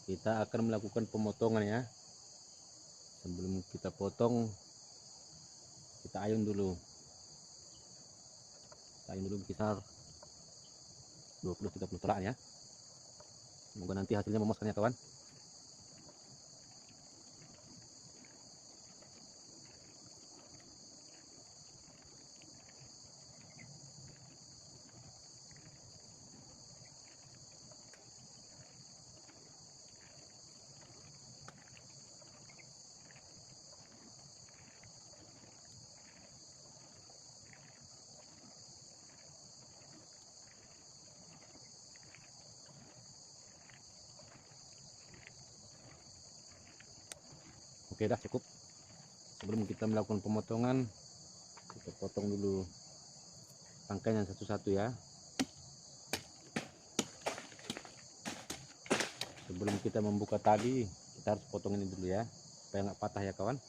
kita akan melakukan pemotongan ya. Sebelum kita potong, kita ayun dulu. Kita ayun dulu sekitar 20-30 tolak ya. Semoga nanti hasilnya memuaskan ya kawan. Oke, dah cukup. Sebelum kita melakukan pemotongan, kita potong dulu rangkaian satu-satu ya. Sebelum kita membuka tali, kita harus potong ini dulu ya, supaya nggak patah ya kawan.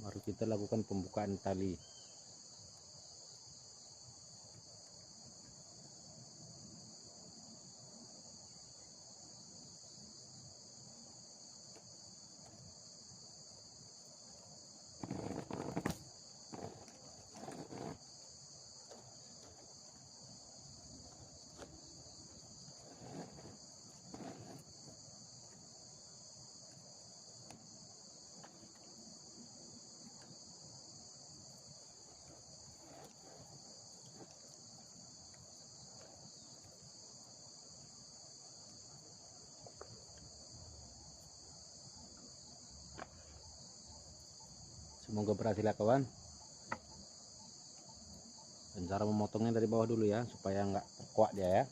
Baru kita lakukan pembukaan tali. Semoga berhasil ya kawan. Dan cara memotongnya dari bawah dulu ya, supaya nggak terkuak dia ya.